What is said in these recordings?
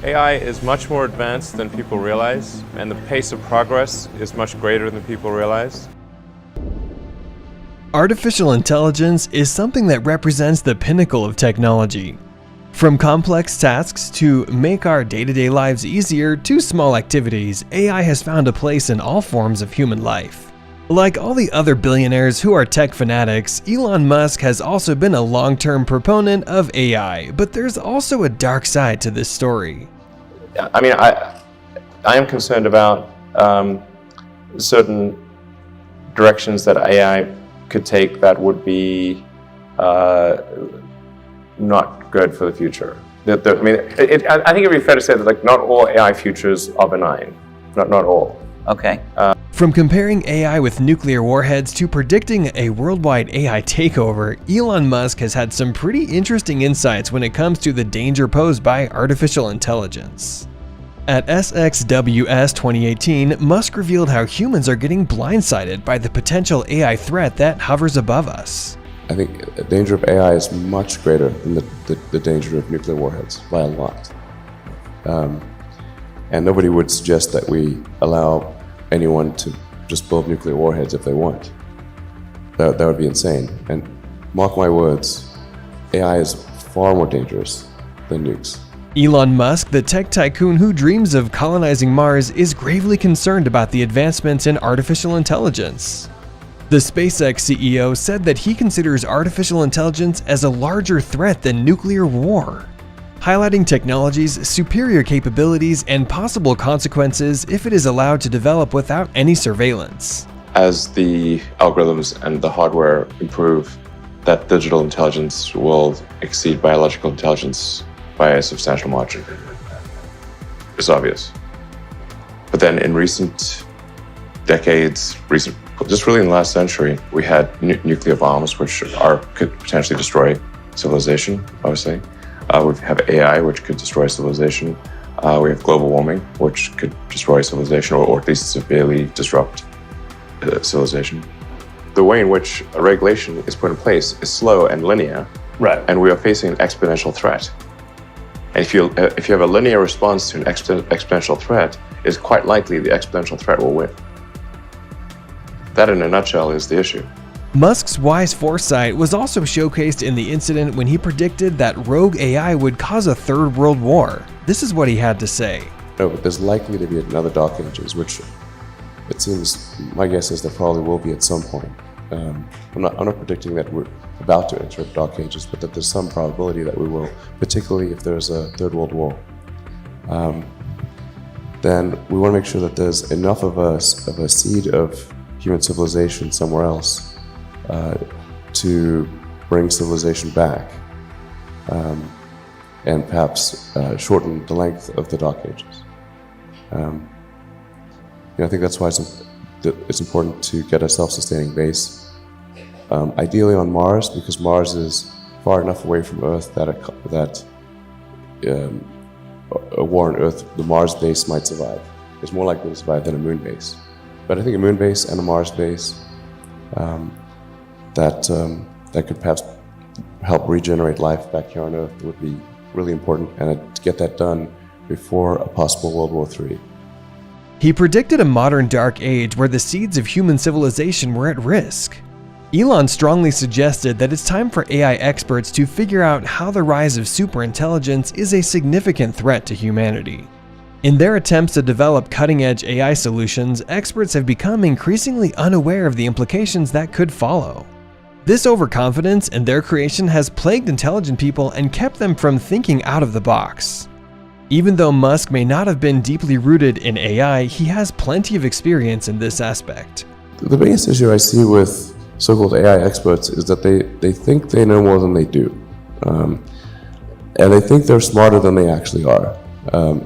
AI is much more advanced than people realize, and the pace of progress is much greater than people realize. Artificial intelligence is something that represents the pinnacle of technology. From complex tasks to make our day-to-day lives easier to small activities, AI has found a place in all forms of human life. Like all the other billionaires who are tech fanatics, Elon Musk has also been a long-term proponent of AI, but there's also a dark side to this story. I mean, I am concerned about certain directions that AI could take that would be not good for the future. I mean, I think it would be fair to say that like not all AI futures are benign. Not all. Okay. From comparing AI with nuclear warheads to predicting a worldwide AI takeover, Elon Musk has had some pretty interesting insights when it comes to the danger posed by artificial intelligence. At SXWS 2018, Musk revealed how humans are getting blindsided by the potential AI threat that hovers above us. I think the danger of AI is much greater than the danger of nuclear warheads by a lot. And nobody would suggest that we allow anyone to just build nuclear warheads if they want. That would be insane. And mark my words, AI is far more dangerous than nukes. Elon Musk, the tech tycoon who dreams of colonizing Mars, is gravely concerned about the advancements in artificial intelligence. The SpaceX CEO said that he considers artificial intelligence as a larger threat than nuclear war, highlighting technology's superior capabilities and possible consequences if it is allowed to develop without any surveillance. As the algorithms and the hardware improve, that digital intelligence will exceed biological intelligence by a substantial margin. It's obvious. But then in recent decades, just really in the last century, we had nuclear bombs, which could potentially destroy civilization, obviously. We have AI, which could destroy civilization. We have global warming, which could destroy civilization, or at least severely disrupt civilization. The way in which a regulation is put in place is slow and linear, Right. and we are facing an exponential threat. And if you have a linear response to an exponential threat, it's quite likely the exponential threat will win. That, in a nutshell, is the issue. Musk's wise foresight was also showcased in the incident when he predicted that rogue AI would cause a third world war. This is what he had to say. No, but there's likely to be another Dark Ages, which it seems, my guess is there probably will be at some point. I'm not predicting that we're about to enter Dark Ages, but that there's some probability that we will, particularly if there's a third world war. Then we want to make sure that there's enough of a seed of human civilization somewhere else to bring civilization back and perhaps shorten the length of the Dark Ages. I think that's why it's important to get a self-sustaining base. Ideally on Mars, because Mars is far enough away from Earth that a war on Earth, the Mars base might survive. It's more likely to survive than a moon base. But I think a moon base and a Mars base that could perhaps help regenerate life back here on Earth would be really important, and to get that done before a possible World War III. He predicted a modern dark age where the seeds of human civilization were at risk. Elon strongly suggested that it's time for AI experts to figure out how the rise of superintelligence is a significant threat to humanity. In their attempts to develop cutting-edge AI solutions, experts have become increasingly unaware of the implications that could follow. This overconfidence in their creation has plagued intelligent people and kept them from thinking out of the box. Even though Musk may not have been deeply rooted in AI, he has plenty of experience in this aspect. The biggest issue I see with so-called AI experts is that they think they know more than they do. And they think they're smarter than they actually are.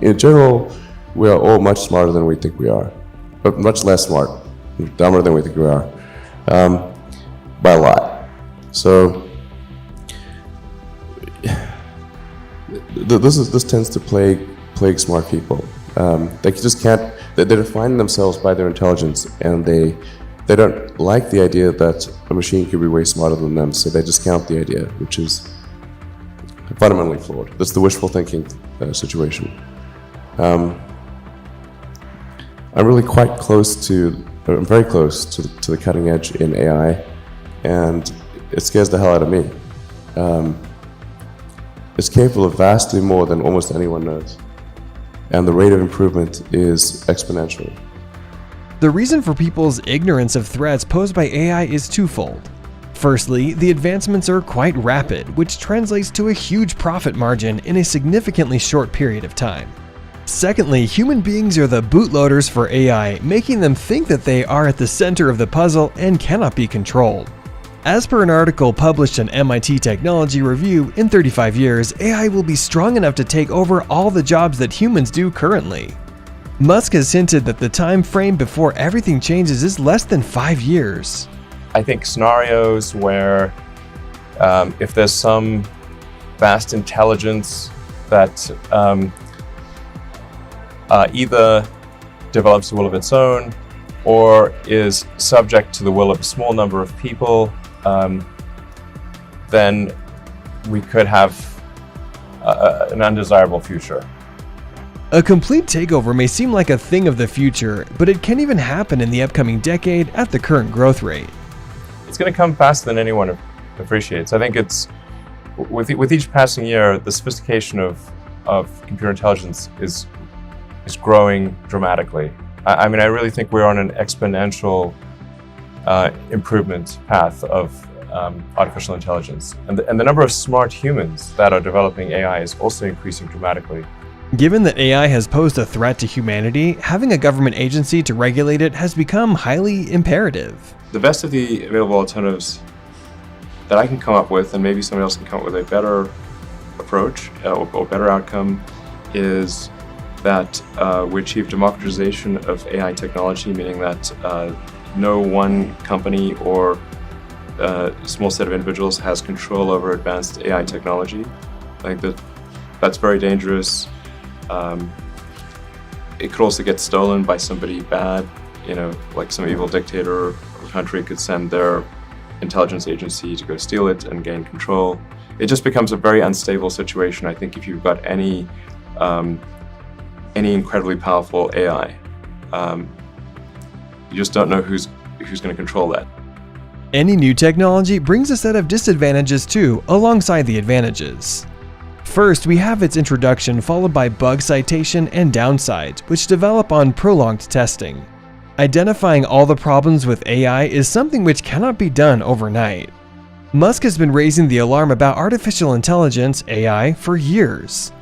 In general, we are all much smarter than we think we are, but much less smart, dumber than we think we are, by a lot. So this tends to plague smart people. They just can't. They define themselves by their intelligence, and they don't like the idea that a machine could be way smarter than them, so they discount the idea, which is fundamentally flawed. That's the wishful thinking situation. I'm really quite close to, I'm very close to the cutting edge in AI, and it scares the hell out of me. It's capable of vastly more than almost anyone knows, and the rate of improvement is exponential. The reason for people's ignorance of threats posed by AI is twofold. Firstly, the advancements are quite rapid, which translates to a huge profit margin in a significantly short period of time. Secondly, human beings are the bootloaders for AI, making them think that they are at the center of the puzzle and cannot be controlled. As per an article published in MIT Technology Review, in 35 years, AI will be strong enough to take over all the jobs that humans do currently. Musk has hinted that the time frame before everything changes is less than 5 years. I think scenarios where if there's some vast intelligence that either develops a will of its own or is subject to the will of a small number of people, then we could have an undesirable future. A complete takeover may seem like a thing of the future, but it can even happen in the upcoming decade at the current growth rate. It's going to come faster than anyone appreciates. I think it's with each passing year, the sophistication of computer intelligence is growing dramatically. I mean, I really think we're on an exponential improvement path of artificial intelligence, and the number of smart humans that are developing AI is also increasing dramatically. Given that AI has posed a threat to humanity, having a government agency to regulate it has become highly imperative. The best of the available alternatives that I can come up with, and maybe somebody else can come up with a better approach or better outcome, is that we achieve democratization of AI technology, meaning that no one company or small set of individuals has control over advanced AI technology. I think that's very dangerous. It could also get stolen by somebody bad, like some evil dictator or country could send their intelligence agency to go steal it and gain control. It just becomes a very unstable situation, I think, if you've got any incredibly powerful AI. You just don't know who's going to control that. Any new technology brings a set of disadvantages too, alongside the advantages. First, we have its introduction followed by bug citation and downsides, which develop on prolonged testing. Identifying all the problems with AI is something which cannot be done overnight. Musk has been raising the alarm about artificial intelligence, AI, for years.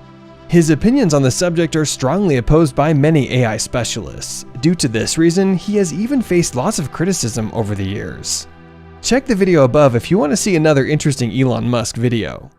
His opinions on the subject are strongly opposed by many AI specialists. Due to this reason, he has even faced lots of criticism over the years. Check the video above if you want to see another interesting Elon Musk video.